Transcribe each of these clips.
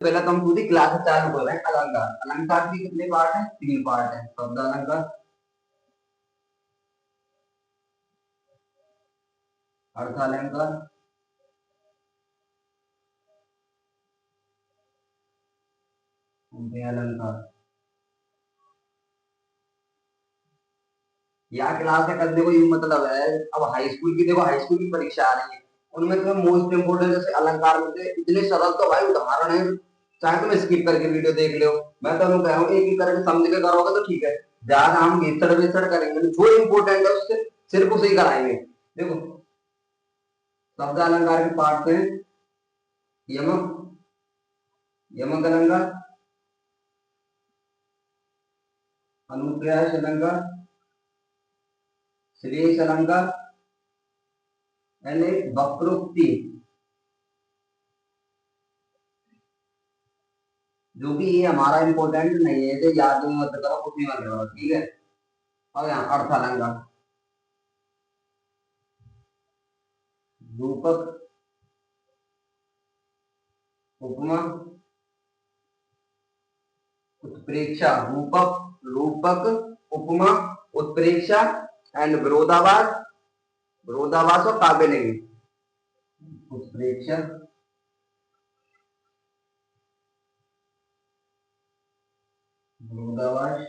पहले तो हम पूरी क्लास चालू कर रहे हैं। अलंकार, अलंकार के कितने पार्ट है? 3 पार्ट है। शब्द अलंकार, अर्थ अलंकार, उभय अलंकार। यहाँ क्लास में करने को ये मतलब है, अब हाई स्कूल की देखो, हाई स्कूल की परीक्षा आ रही है, उनमें तो मोस्ट इम्पोर्टेंट जैसे अलंकार में से इतने सरल तो भाई उदाहरण है, चाहे तुम स्किप करके वीडियो देख लो। मैं तो कह रहा हूँ एक ही करके समझ के करोगे तो ठीक है, ज्यादा हम घेसड़ वेसड़ करेंगे, जो इम्पोर्टेंट है उससे सिर्फ उसे ही कराएंगे। देखो, शब्द अलंकार के पार्ट हैं यमक, यमक अलंकार, अनुप्रास अलंकार, श्रेयस अलंकार एंड एक वक्रोक्ति, जो कि ये हमारा इंपॉर्टेंट नहीं है, तो याद में मत करो, कुछ नहीं मत करो, ठीक है। और यहाँ अर्थ अलंकार, रूपक, उपमा, उत्प्रेक्षा, रूपक, रूपक, उपमा, उत्प्रेक्षा एंड विरोधाभास, विरोधाभास और काव्य नहीं। उत्प्रेक्षा, विरोधाभास,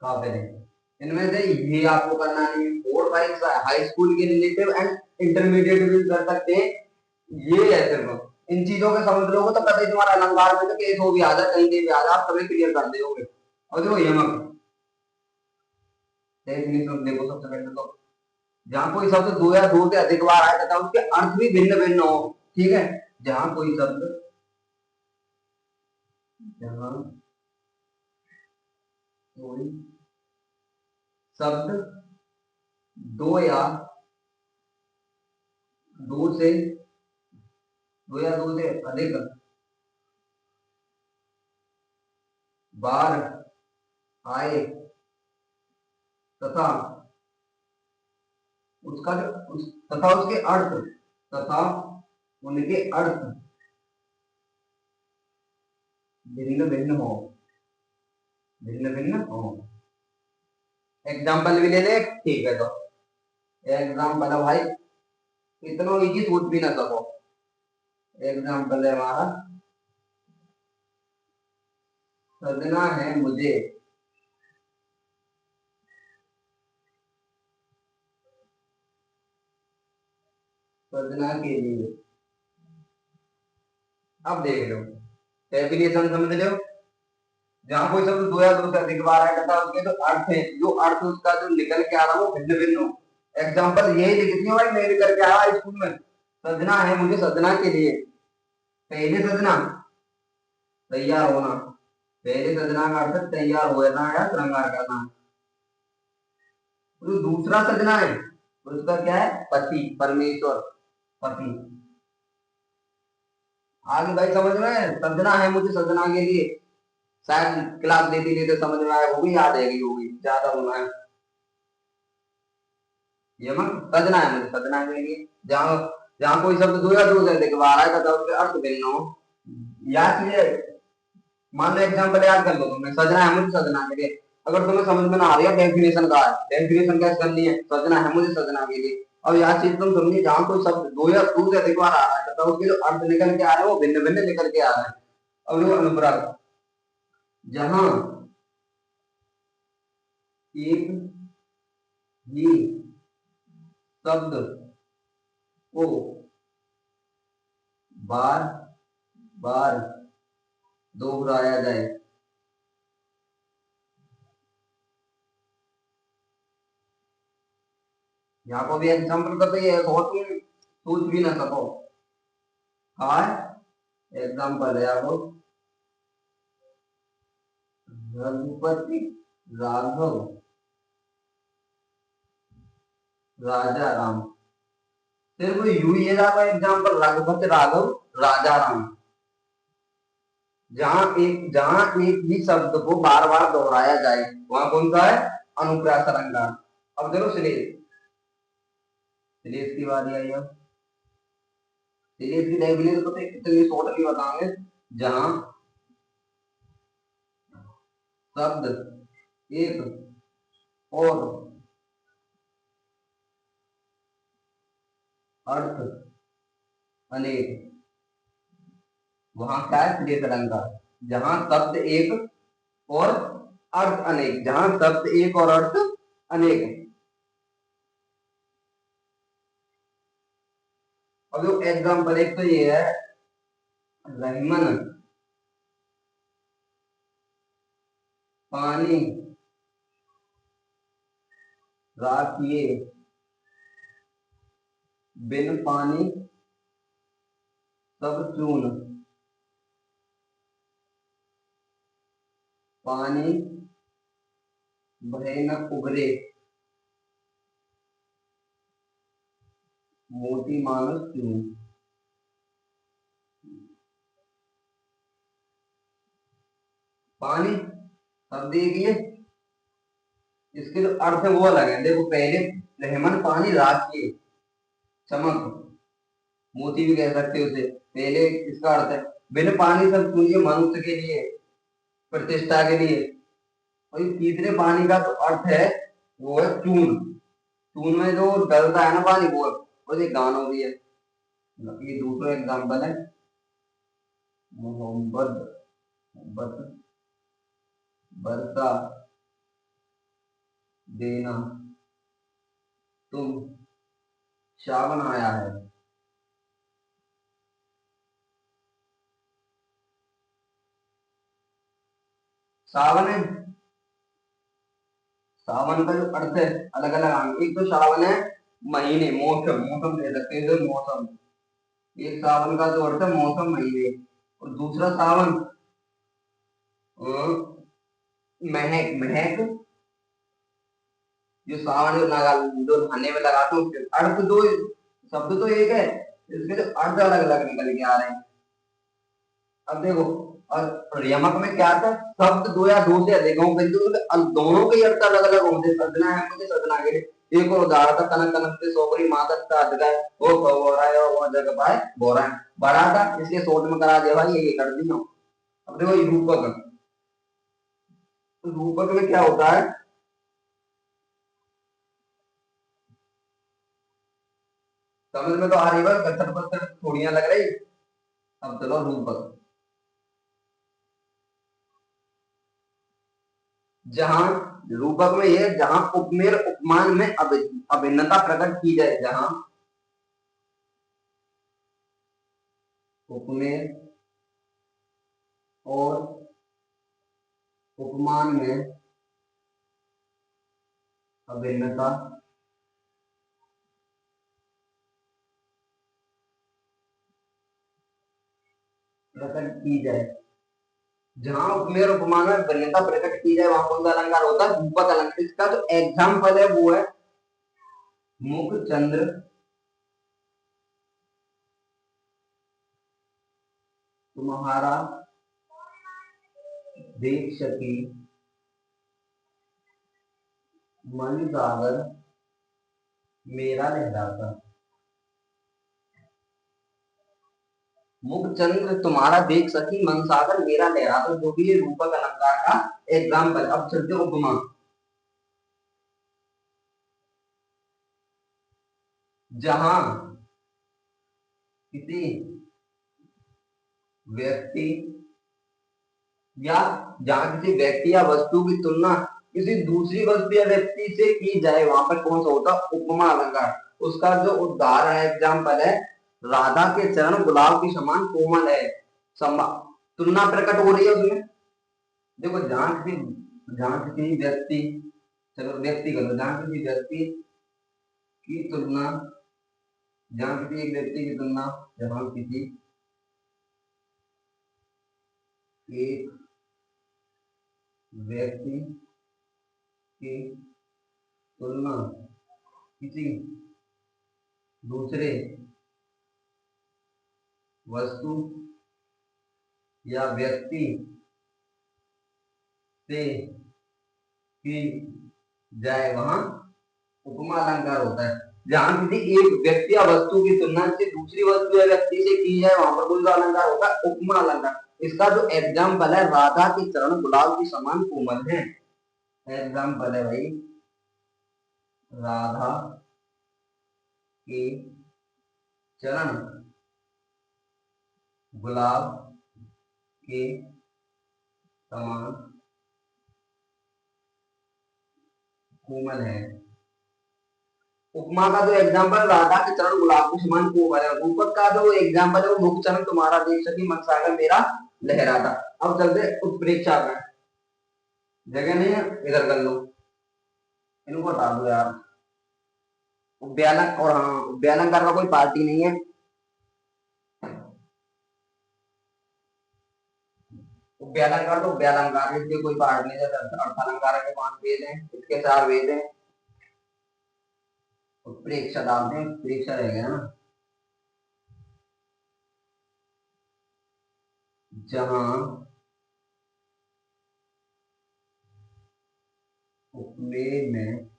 काव्य नहीं। इनमें से ये आपको करना नहीं है। बोर्ड वाइज हाई स्कूल के रिलेटिव एंड इंटरमीडिएट भी कर सकते हैं, ये है सिर्फ। इन चीजों के समझ लोगे तो कभी तुम्हारा अलंकार में तो केस हो भी आ जाए, कहीं भी आ जाए, आप कभी क्लियर कर दोगे। और देखो यमक, डेफिनेशन देखो सबसे पहले तो, जहां कोई शब्द दो या दो से अधिक बार आए तथा उसके अर्थ भी भिन्न भिन्न हो, ठीक है। जहां कोई शब्द, जहां कोई शब्द दो या दो से, दो या दो से अधिक बार आए तथा उसका तथा उसके अर्थ, तथा उनके अर्थ भिन्न भिन्न हो, भिन्न भिन्न हो। एग्जाम्पल भी ले ले, ठीक है। तो एग्जाम्पल है भाई, इतना इजी सोच भी ना सको। एग्जाम्पल है हमारा, सजना है मुझे, सजना के लिए। अब देख लो, डेफिनेशन समझ लो। जहां कोई शब्द दो या दो से अधिक बार है तथा उसके जो अर्थ है, जो अर्थ उसका जो निकल के आ रहा है वो भिन्न भिन्न हो। एग्जाम्पल यही लिख दिया भाई, मैं भी करके आया स्कूल में। सजना है मुझे सजना के लिए, पहले सजना तैयार होना, पहले सजना का अर्थ तैयार होना या श्रृंगार करना। तो दूसरा सजना है उसका क्या है? पति, परमेश्वर, पति। आगे भाई समझ में है? सजना है मुझे सजना के लिए, शायद क्लास देती देते समझ में आया, वो भी याद है, होगी ज्यादा होना है। ये मन सजना है मुझे सजना के लिए, जहां जहां कोई शब्द दो या दो से अधिक बार आए तथा उसके अर्थ भिन्न हो। याद कीजिए, मान लो एग्जाम्पल याद कर लो तुमने, सजना है मुझे सजना के लिए। अगर तुम्हें समझ में ना आ रही है, डेफिनेशन का है, डेफिनेशन कैसे करनी है? सजना है मुझे सजना के लिए। अब यह चीज तुम समझिए, जहां कोई शब्द दो या दो से अधिक बार आ रहा है तथा उसके जो अर्थ निकल के आ रहे हैं वो भिन्न भिन्न निकल के आ रहे हैं। अब वो अनुप्रास, जहां एक ही शब्द को बार बार दोहराया जाए, यहाँ को भी एग्जाम्पल करते हैं, बहुत तुम सोच भी ना सको। हाँ, एग्जाम्पल है आपको, रघुपति राघव राजा राम। सिर्फ यू ही है एग्जाम्पल, रघुपति राघव राजा राम। जहां एक ही शब्द को बार बार दोहराया जाए वहां कौन सा है? अनुप्रास अलंकार। अब देखो श्लेष, श्लेष की बारी आई। अब श्लेष की डेफिनेशन तो इतनी शॉर्ट की बताएंगे, जहां शब्द एक और अर्थ अनेक, वहां क्या है श्लेष अलंकार। जहां शब्द एक और अर्थ अनेक, जहां शब्द एक और अर्थ अनेक। अब जो एग्जाम्पल एक तो ये है, रहमन पानी राखिए, बिन पानी सब चून, पानी बहे न उगरे, मोती मानुष चून। पानी शब्द एक ही है, इसके जो अर्थ है वो अलग है। देखो पहले रहमन पानी राखिए, चमक, मोती भी कह सकते हो उसे, पहले इसका अर्थ है। बिन पानी सब चून, मनुष्य के लिए, प्रतिष्ठा के लिए। और ये तीसरे पानी का तो अर्थ है वो है चून। चून में जो डलता है ना पानी, वो है। और ये गानों भी है। ये दूसरा एग्जाम्पल है, मोहब्बत मोहब्बत बरसा देना तुम, सावन आया है। सावन है, सावन का जो अर्थ है अलग अलग आएंगे। एक तो सावन है महीने, मौसम, मौसम कह सकते हैं, जो मौसम। एक सावन का जो अर्थ है मौसम, महीने। और दूसरा सावन महक, महक, जो सावन जो लगा, जो नहाने में लगाते हैं उसके अर्थ दो, शब्द तो एक है, इसके जो अर्थ अलग अलग निकल के आ रहे हैं। अब देखो, और यमक में क्या था, शब्द दो या दो से अधिक हों, किंतु दोनों के अर्थ अलग अलग होंगे। सजना है मुझे, सजना के लिए एक और उदाहरण था, कनक कनक से सोबरी मादक का अधगाय, वो हो रहा है, वो जगह पाए बो रहा है, बड़ा था इसलिए शोट में करा दे भाई, ये कर दी। अब देखो ये रूपक, तो रूपक में क्या होता है, समझ में तो आ रही है, गत्थर पत्थर थोड़ियां लग रही। अब चलो रूपक, जहां रूपक में ये, जहां उपमेय उपमान में अभिन्नता प्रकट की जाए, जहां उपमेय और उपमान में अभिन्नता प्रकट की जाए, जहां उपमेय और उपमान में भिन्नता प्रकट की जाए, वहां कौन सा अलंकार होता है, रूपक अलंकार। इसका जो एग्जाम्पल है वो है मुख चंद्र तुम्हारा देख सकी, मन सागर मेरा लहराता। मुख चंद्र तुम्हारा देख सकी, मन सागर मेरा लहराता, जो भी ये रूपक अलंकार का एग्जाम्पल। अब चलते उपमा, जहां किसी व्यक्ति या जहां किसी व्यक्ति या वस्तु की तुलना किसी दूसरी वस्तु या व्यक्ति से की जाए, वहां पर कौन सा होता, उपमा अलंकार। उसका जो उदाहरण है, एग्जाम्पल है, राधा के चरण गुलाब के समान कोमल है। तुलना प्रकट हो रही है उसमें। देखो जहां किसी व्यक्ति, चलो व्यक्ति करो, जहां किसी व्यक्ति की तुलना, जहां किसी एक व्यक्ति की तुलना, जहां किसी एक व्यक्ति की तुलना किसी दूसरे वस्तु या व्यक्ति से की जाए, वहां उपमा अलंकार होता है जहां किसी एक व्यक्ति या वस्तु की तुलना से दूसरी वस्तु या व्यक्ति से की जाए, वहां पर कौन सा अलंकार होता है? उपमा अलंकार। इसका जो एग्जाम्पल है, राधा के चरण गुलाब के समान कोमल है। एग्जाम्पल है भाई, राधा के चरण गुलाब के समान कोमल है। उपमा का जो एग्जाम्पल, राधा के चरण गुलाब के समान कोमल है। रूपक का जो एग्जाम्पल है, वो मुख चरण तुम्हारा देख सकी, मन सागर मेरा लहराता। अब चलते उत्प्रेक्षा में, जगह नहीं है इधर कर लो, इनको हटा दो यार। उपव्यालंकार, और हाँ, उपव्यालंकार का कोई पार्टी नहीं है। उपव्यालंकार तो उपव्यालंकार, इसके कोई पार्ट नहीं है। अर्थालंकार के 5 वेद हैं, इसके 4 वेद हैं। उत्प्रेक्षा डालते हैं, उत्प्रेक्षा रह गया ना। जहां उपमेय में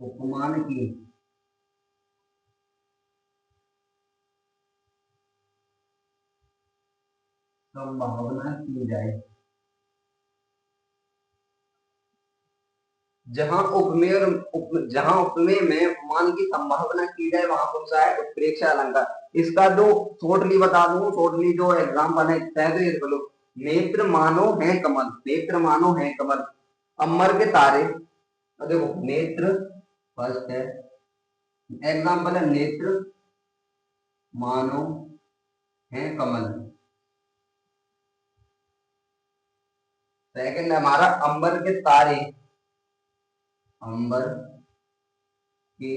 उपमान की संभावना की जाए, जहां उपमेय में उपमान की संभावना की जाए, वहां कौन सा है? उत्प्रेक्षा अलंकार। इसका जो शॉर्टली बता दूं, शॉर्टली जो एग्जाम्पल है, बोलो, नेत्र मानो है कमल, नेत्र मानो है कमल, अमर के तारे। देखो नेत्र फर्स्ट है, एग्जाम्पल है नेत्र मानो है कमल। सेकंड है हमारा अंबर के तारे, अंबर के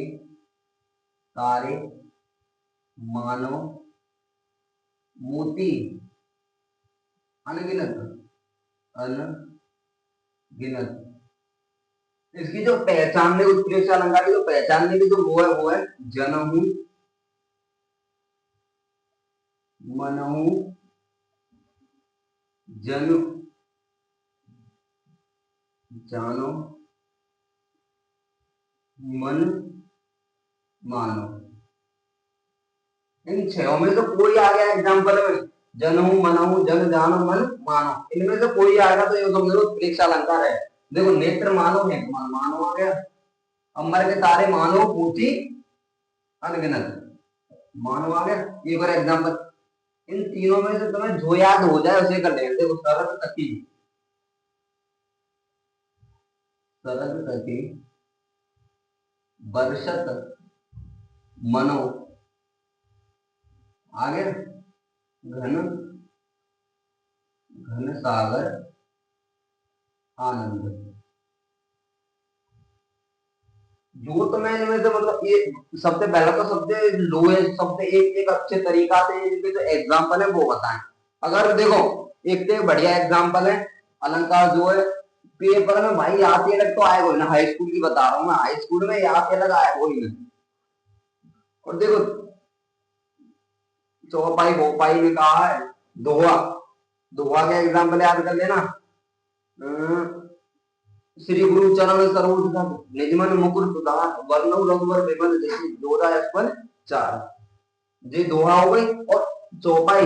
तारे मानो मोती अनगिनत, अनगिनत। इसकी जो पहचानने, उत्प्रेक्षा अलंकार की जो पहचानने की जो वो है जनहु मनहु जन जानो मन मानो। इन छह में से कोई आ गया एग्जाम्पल में, जनहु मनहु जन जानो मन मानो, इनमें से कोई आएगा तो ये समझ लो उत्प्रेक्षा अलंकार है। देखो नेत्र मानो है कमल, मानो आ गया। अंबर के तारे मानो मोती अनगिनत, मानो आ गया। एक बार एग्जाम्पल, इन तीनों में से तुम्हें जो याद हो जाए उसे कर लेंगे। देखो सरल तकी, सरल तकी बरसत मनो, आगे घन घन सागर आनंद। जो तो मैं इनमें से मतलब ये सबसे पहला तो सबसे लोएस्ट, सबसे एक अच्छे तरीका से इनके जो एग्जाम्पल है वो बताएं। अगर देखो एक तो बढ़िया एग्जाम्पल है अलंकार जो है, पेपर में भाई आते अलग तो आएगा ना, हाई स्कूल की बता रहा हूँ मैं, हाई स्कूल में आते अलग आएगा ही ना। और देखो चौपाई भोपाई में कहा है, दोहा, दोहा का एग्जाम्पल याद कर लेना। श्री गुरु चरण सरोज धर निजमन मुकुर सुधार, वर्णव रघुवर विमल जैसी, दोरा एक्सपल 4, ये दोहा हो गई। और चौपाई,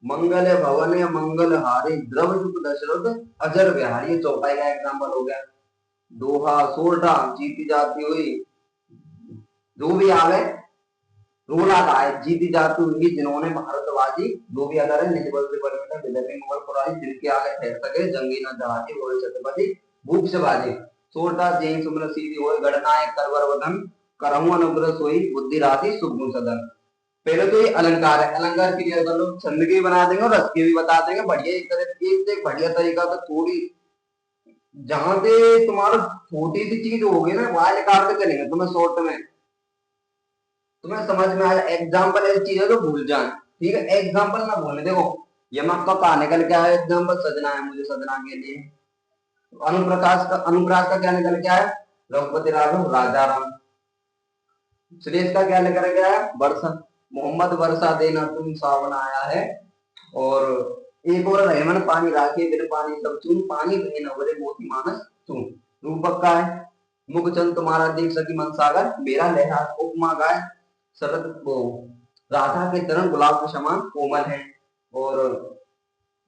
मंगल भवन मंगल हारी, द्रव युग दशरथ अजर बिहारी, चौपाई का एग्जाम्पल हो गया। दोहा सोरठा जीती जाती हुई, जो भी आ गए, रोला का है जीती जाती हुई जिन्होंने भारतवासी, जो भी अगर है निज बल से बलवेटा विदर्भी मुगल पुरानी, जिनके आगे ठहर सके जंगी न जहाजी, बोले छत्रपति भूख से बाजी। सोरठा जैन सुमन सीधी होए, गणनायक करवर वदन, करहु अनुग्रह सोई, बुद्धि राशि शुभ गुण सदन। पहले तो ये अलंकार है, अलंकार क्लियर कर लो, छंद के भी बना देंगे और रस के भी बता देंगे बढ़िया। एक तरह एक बढ़िया तरीका तो थोड़ी, जहां पे तुम्हारा छोटी सी चीज होगी ना वहां निकाल के चलेंगे तुम्हें शॉर्ट में, तुम्हें समझ में आया। एग्जाम्पल ऐसी चीज है जो भूल जाए, ठीक है, एग्जाम्पल ना भूले। देखो यमक का कहा निकल के आया एग्जाम्पल, सजना है मुझे सजना के लिए। अनुप्रास का क्या निकल के आया? रघुपति राघव राजा राम। सुरेश का क्या निकल गया है? वर्षा, मोहम्मद वर्षा देना तुम सावन आया है। और एक और रहमन पानी राखे बिन पानी सब चून, पानी बहे न भरे मोती मानस चून। रूप रूपक का है, मुखचंद तुम्हारा देख सकी मन सागर, मेरा लहरा उपमा गाय, शरद वो राधा के चरण गुलाब के समान कोमल है, और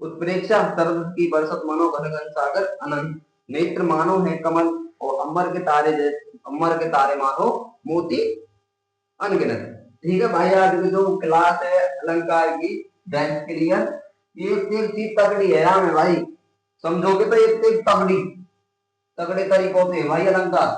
उत्प्रेक्षा शरद की बरसत मनो घन घन सागर अनंत, नेत्र मानो है कमल, और अंबर के तारे जैसे अंबर के तारे मानो मोती अनगिनत। ठीक है भाई, आज की जो क्लास है अलंकार की ड्राइंग के लिए, ये एक चीज तगड़ी है यार में भाई, समझोगे तो एक तगड़ी तगड़े तरीकों से भाई अलंकार।